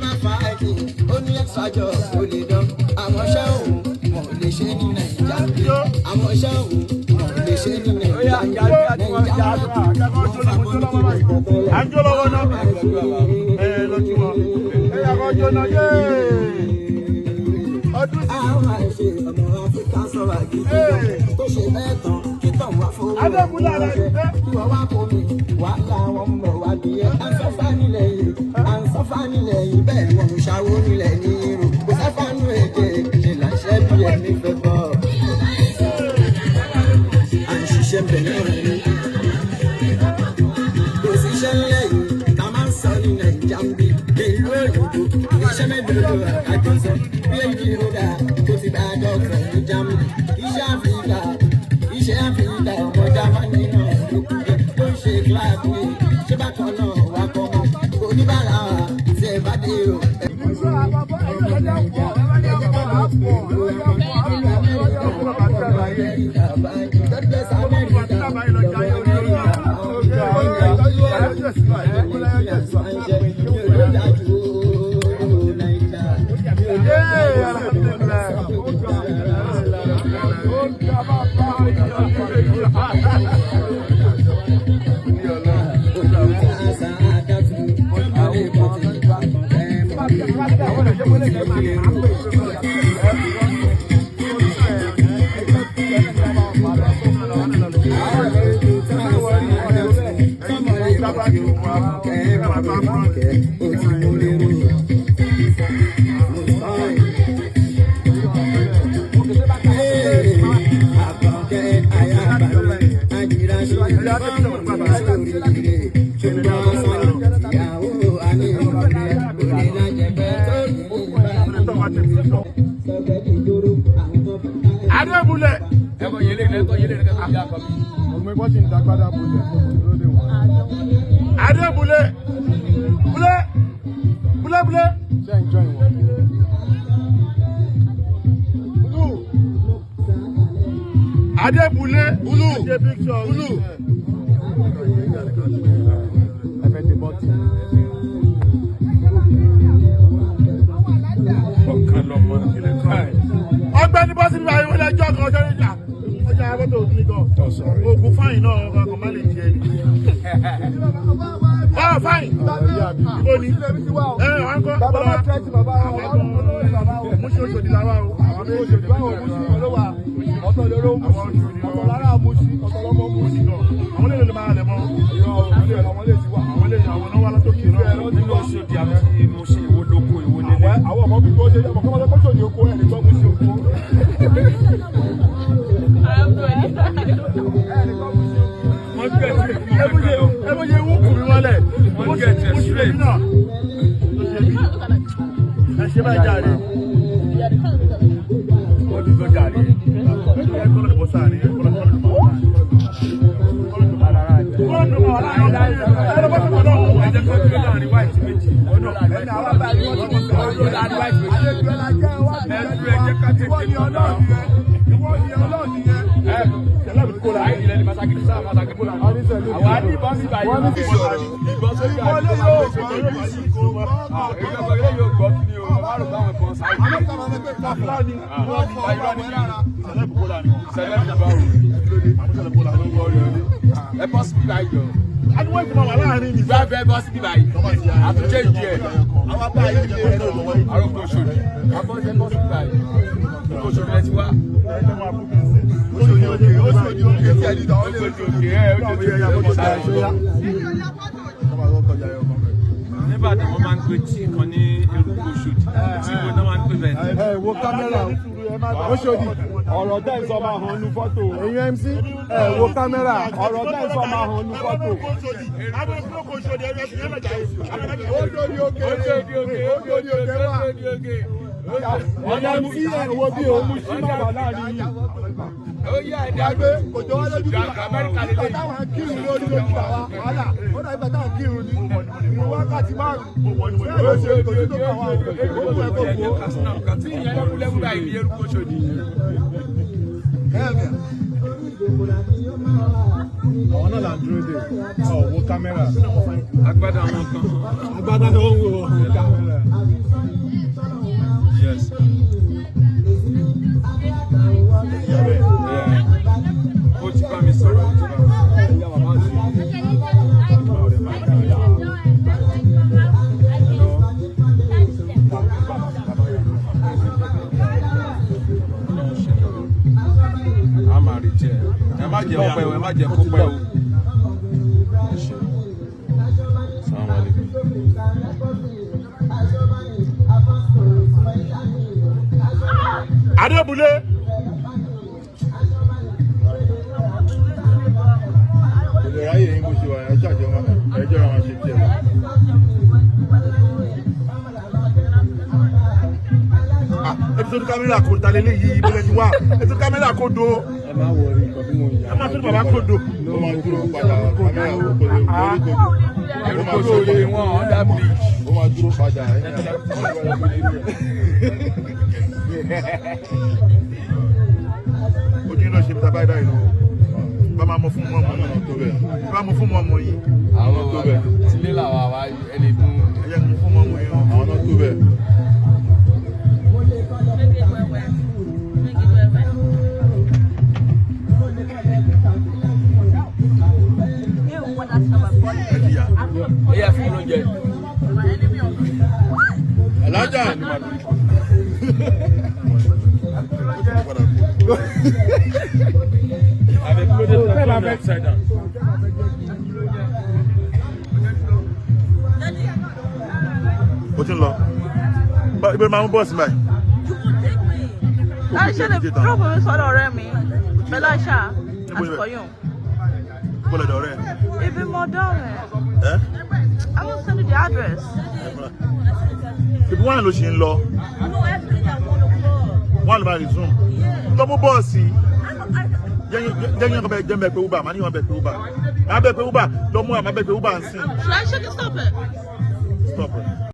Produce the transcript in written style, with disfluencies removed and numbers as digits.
máa fa ẹ̀jẹ̀ ó ní ẹ̀sọ́jọ́ kò lè dán àwọn iṣẹ́ òun wọn ò lè ṣe ní nàìjíríà àwọn iṣẹ́ òun wọn ò lè ṣe ní nàìjíríà àjọ lọ́wọ́ náà lọ́tí wọn ẹ̀yà kan jóná yé ọdún sí. àwọn àìṣe ọmọ áfíríkà sọ̀rọ̀ àgídí tó ṣe bẹ́ẹ̀ tán kí tọ̀ wá fún mi kí wọ́n wá kó mi wá láwọn ń bọ̀ wá bí ẹ. à ń sọ́fà nílẹ̀ yìí bẹ́ẹ̀ wọ́n ń ṣàwó nílẹ̀ ní irú kò sáfàánú èdè ṣe láṣẹ bí ẹni fẹ́ bọ̀. à ń ṣiṣẹ́ bẹ̀rẹ̀ rẹ̀ kò síṣẹ́ ńlẹ̀ yìí ká máa ń sọ ní nàìjíríà ń bí ìlú òyìnbó iṣẹ́ mẹ́dọ̀ọ́dọ̀ àkàjọsọ bí èyí ó dà tó ti bá dọ́kítọ̀ ní jámù iṣẹ́ àfíríkà ọmọ jámánì náà ló kú dé ló ń ṣe kíláàbù yìí ṣé bákan náà wà kọ́ mọ́ oníbàárà wa tí ẹ bá dé o. Adébúlẹ̀. Ẹ̀kọ́ yẹlé lẹ́tọ́ yẹlé lẹ́tọ́ yá kọ́ mi. Ọmọ ẹgbọ́n ti ń dàgbàdà bùlẹ̀ lóde wọn. Adébúlẹ̀. Búlẹ̀. Ṣé ń jọ ìwọ̀n? Adébúlẹ̀. Búlù. Ẹ̀fẹ̀ ti bọ́ tí. Ọ̀kan lọ́mọ ilé kan. Ọgbẹ́ni bọ́sí nípa ìwé ẹjọ́ kan ọjọ́ níjà ọjà abọ́tò òdúnì kan oògùn fáyìn náà ọkọ̀ kan má lè jẹ ẹni. Fáyìn ibo ni wọn kọ́ Mùsí Òṣòdì làwà o. Ọ̀tọ̀ lóró Mùsí, ọ̀tọ̀ lára Mùsí, ọ̀tọ̀ lọ́mọ Mùsí náà. Àwọn lè máa lẹ̀ mọ́. Àwọn lè ti wà. Àwọn náà wà látòkè náà. Nínú Òṣòdì àti Mùsí ìwo lóko ìwo nílé. Àwọn ọmọ bí kò ṣe ọmọ kọ́mọdé kọ́ṣọ́ ní oko ẹ̀ ní gbọ́ Mùsí oko. Ẹbúyẹ wú kùnrin wọlé. Mùsí lèmi náà. Ẹ ṣe bá jáde. Wọ́n ti gbọ́ jáde. Ẹ kọ́ lọ́dún bọ́ sáà ni. Ẹ kọ́ lọ́dún bọ́ sáà ni. Ẹ bọ́ sí bíbá yìí o. Adúwọ̀ ìgbìmọ̀ wà láàrin ní. Bẹ́ẹ̀ bọ́ sí bíbá yìí. Àtúnṣe ìdí ẹ̀. Àròkò Òṣòdì. Àbọ̀ṣe bọ́ sí bíbá yìí. Òṣòdì ẹ ti wá. Nígbà tí wọ́n máa ń pè tí kan ní eruku Òṣòdì tí wọ́n náà máa ń pè bẹ́ẹ̀. Ẹ wo kámẹ́rà Òṣòdì ọ̀rọ̀ tẹ́ ń sọ máa hàn ní fọ́tò. Ẹ̀yin MC ẹ wo kámẹ́rà ọ̀rọ̀ tẹ́ ń sọ máa hàn ní fọ́tò. Ọ̀nà tí ẹ wo bí òun sí bàbá láàrin yìí. Ó yá ẹ̀dá Gbàgbé kò jọ wá lójú bí Amẹ́ríkà lè ìgbà táwọn kírun lórí lójú bàbá wàhálà ó dà ìgbà táwọn kírun ní ìwọ̀n wákàtí márùn-ún. Bẹ́ẹ̀ ló ṣe kò sí tó kàn wá òkú ẹ̀kọ́ kó. tí ìyẹn lẹ́kúlẹ́kú báyìí ní eruku Òṣòdì. Àwọn náà là ń dúró dè ọ̀ wo kámẹ́rà. Agbádá wọn kan. Agbádá ló ń wo kámẹ́rà. jẹ́ kó pẹ́ o, ẹ má jẹ́ kó pẹ́ o. Assalamu alaikum. Adébúlé. ìlera yìí ní bó ṣe wà ẹjọ́ àwọn ṣe tiẹ̀. Episode kámẹ́rà kò ta lélẹ̀ yìí ibo lẹ ti wá episode kámẹ́rà kò do. ẹ má wọrí nǹkan tí mo yà. ẹ má tún bàbá kò do. ó máa dúró padà kámẹ́rà ó kò lè lórí kojú. Ẹ̀rù kò sóore wọn under bridge. ó máa dúró padà. ojú iná ṣe bíta báyìí dáìlú bá máa mọ fún mọ́mọ́ yìí bá mọ fún mọ́mọ́ yìí. Àwọn tó bẹ̀. Tilé làwọn àwa ẹni dún. ẹ yẹ kí n fún mọ́mọ́ yìí. àwọn náà tó bẹ̀. Ẹyẹ fún lóúnjẹ. alájà Avec peu de temps, upside down. o ti ń lọ ibi máa mú bọ́ọ̀sì báyìí. ṣe lè drop mi sọ́dọ̀ ọ̀rẹ́ mi Belasha Àtìkọ́yún. bọ́ọ̀lù ẹ̀dọ̀ rẹ̀. Ibi mo dán rẹ̀. ẹ́ I will send you the address. ibi wọ́n ló ṣe ń lọ wọ́n ló máa resume lọ mú bọ́ọ̀sì jẹ́yìn ọkọ̀ bẹ́ẹ̀ jẹ́ bẹ́ẹ̀ pé uber màá ní wọn bẹ́ẹ̀ pé uber màá bẹ́ẹ̀ pé uber lọ mú àmà bẹ́ẹ̀ pé uber ń sìn. Should I check and stop it? Stop it.